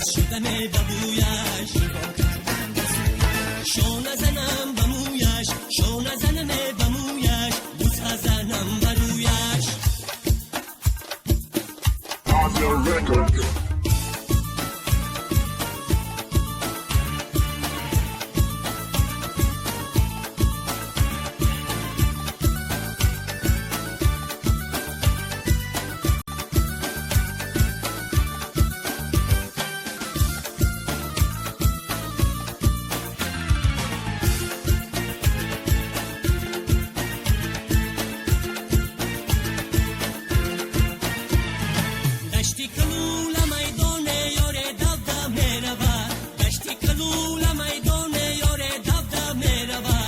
مست شدم ببویش شو نزنم بمویش شو نزنم بمویش بوس نزنم برویش دشتی کلول میدان یار دو میروا دشتی کلول میدان یار دو میروا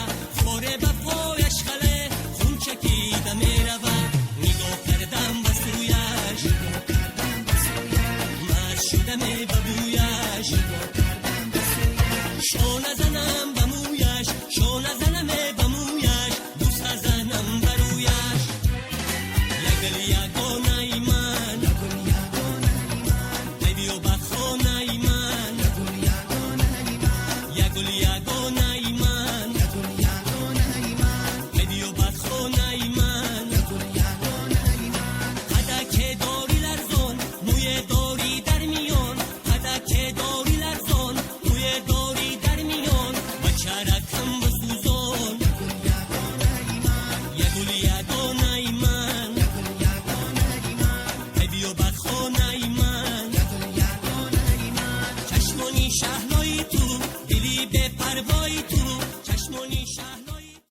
خوره به پایش خله خون چکیده میروا نگاه کردم به سویش مست شدم ببویش شو نزنم بمویش شو نزنم